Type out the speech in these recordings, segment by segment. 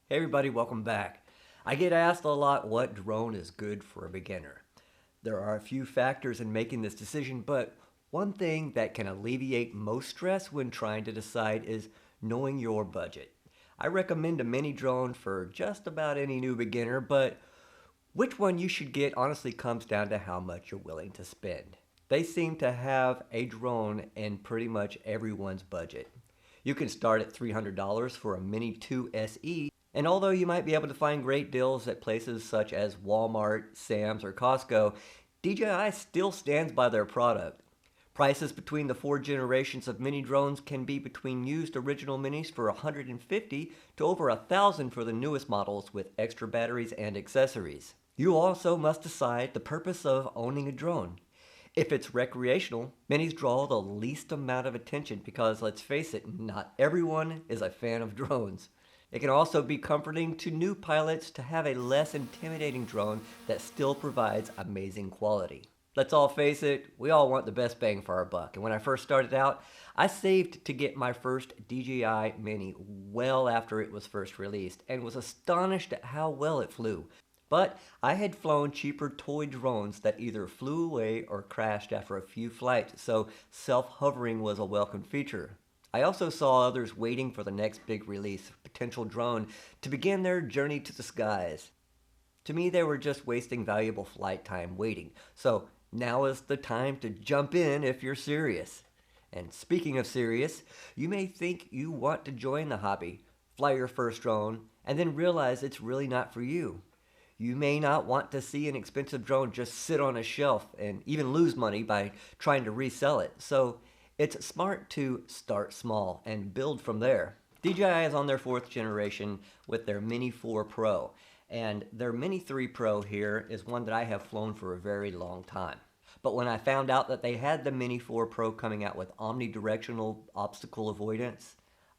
Hey everybody, welcome back. I get asked a lot what drone is good for a beginner. There are a few factors in making this decision, but one thing that can alleviate most stress when trying to decide is knowing your budget. I recommend a mini drone for just about any new beginner, but which one you should get honestly comes down to how much you're willing to spend. They seem to have a drone in pretty much everyone's budget. You can start at $300 for a Mini 2 SE, and although you might be able to find great deals at places such as Walmart, Sam's, or Costco, DJI still stands by their product. Prices between the four generations of mini drones can be between used original minis for $150 to over $1,000 for the newest models with extra batteries and accessories. You also must decide the purpose of owning a drone. If it's recreational, minis draw the least amount of attention because, let's face it, not everyone is a fan of drones. It can also be comforting to new pilots to have a less intimidating drone that still provides amazing quality. Let's all face it, we all want the best bang for our buck. And when I first started out, I saved to get my first DJI Mini well after it was first released and was astonished at how well it flew. But I had flown cheaper toy drones that either flew away or crashed after a few flights, so self-hovering was a welcome feature. I also saw others waiting for the next big release potential drone to begin their journey to the skies. To me, they were just wasting valuable flight time waiting, so now is the time to jump in if you're serious. And speaking of serious, you may think you want to join the hobby, fly your first drone, and then realize it's really not for you. You may not want to see an expensive drone just sit on a shelf and even lose money by trying to resell it. So it's smart to start small and build from there. DJI is on their fourth generation with their Mini 4 Pro, and their Mini 3 Pro here is one that I have flown for a very long time. But when I found out that they had the Mini 4 Pro coming out with omnidirectional obstacle avoidance,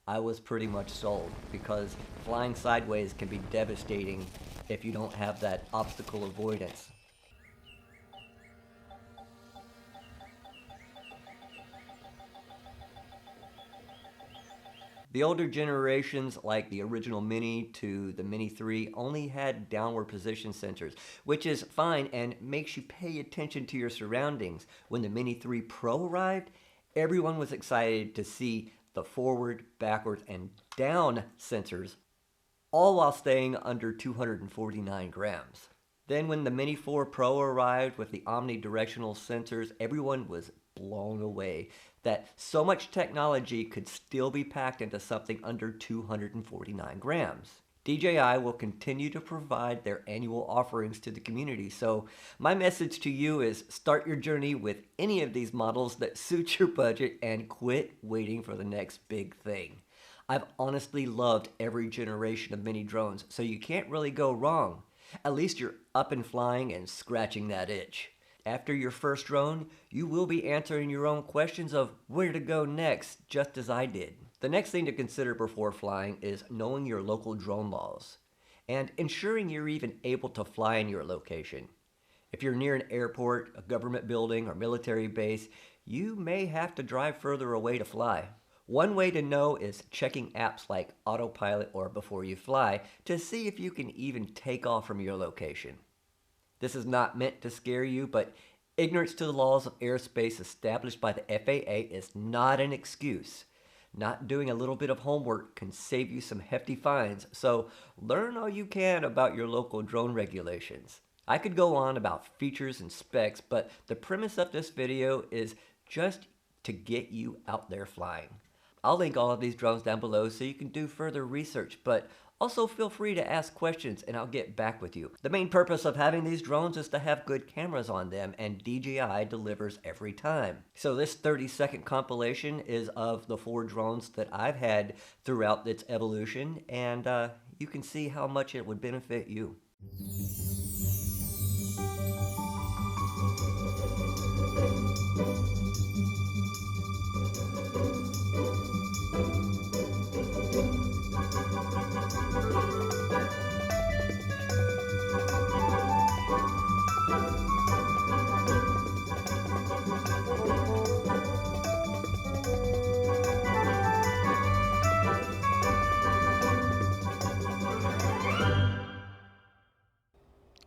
I was pretty much sold, because flying sideways can be devastating if you don't have that obstacle avoidance. The older generations, like the original Mini to the Mini 3, only had downward position sensors, which is fine and makes you pay attention to your surroundings. When the Mini 3 Pro arrived, everyone was excited to see the forward, backwards, and down sensors, all while staying under 249 grams. Then when the Mini 4 Pro arrived with the omnidirectional sensors, everyone was blown away that so much technology could still be packed into something under 249 grams. DJI will continue to provide their annual offerings to the community, so my message to you is start your journey with any of these models that suit your budget and quit waiting for the next big thing. I've honestly loved every generation of mini drones, so you can't really go wrong. At least you're up and flying and scratching that itch. After your first drone, you will be answering your own questions of where to go next, just as I did. The next thing to consider before flying is knowing your local drone laws and ensuring you're even able to fly in your location. If you're near an airport, a government building, or military base, you may have to drive further away to fly. One way to know is checking apps like Autopilot or Before You Fly to see if you can even take off from your location. This is not meant to scare you, but ignorance to the laws of airspace established by the FAA is not an excuse. Not doing a little bit of homework can save you some hefty fines, so learn all you can about your local drone regulations. I could go on about features and specs, but the premise of this video is just to get you out there flying. I'll link all of these drones down below so you can do further research, but also feel free to ask questions and I'll get back with you. The main purpose of having these drones is to have good cameras on them, and DJI delivers every time. So this 30-second compilation is of the 4 drones that I've had throughout its evolution, and you can see how much it would benefit you.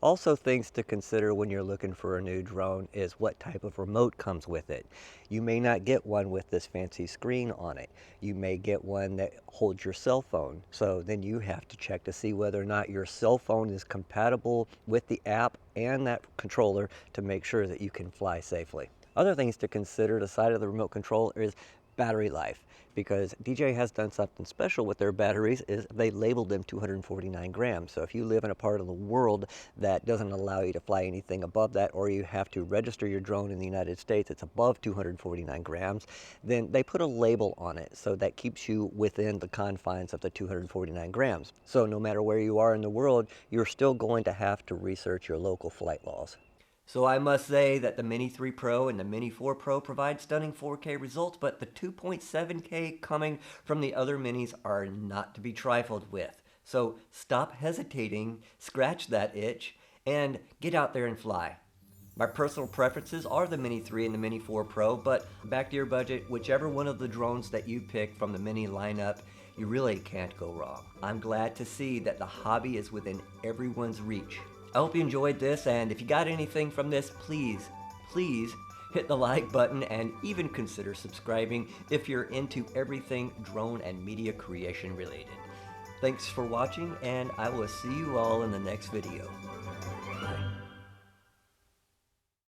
Also, things to consider when you're looking for a new drone is what type of remote comes with it. You may not get one with this fancy screen on it. You may get one that holds your cell phone. So then you have to check to see whether or not your cell phone is compatible with the app and that controller to make sure that you can fly safely. Other things to consider aside of the remote control is battery life, because DJI has done something special with their batteries is they labeled them 249 grams. So if you live in a part of the world that doesn't allow you to fly anything above that, or you have to register your drone in the United States, it's above 249 grams, then they put a label on it. So that keeps you within the confines of the 249 grams. So no matter where you are in the world, you're still going to have to research your local flight laws. So I must say that the Mini 3 Pro and the Mini 4 Pro provide stunning 4K results, but the 2.7K coming from the other Minis are not to be trifled with. So stop hesitating, scratch that itch, and get out there and fly. My personal preferences are the Mini 3 and the Mini 4 Pro, but back to your budget, whichever one of the drones that you pick from the Mini lineup, you really can't go wrong. I'm glad to see that the hobby is within everyone's reach. I hope you enjoyed this, and if you got anything from this, please hit the like button and even consider subscribing if you're into everything drone and media creation related. Thanks for watching, and I will see you all in the next video.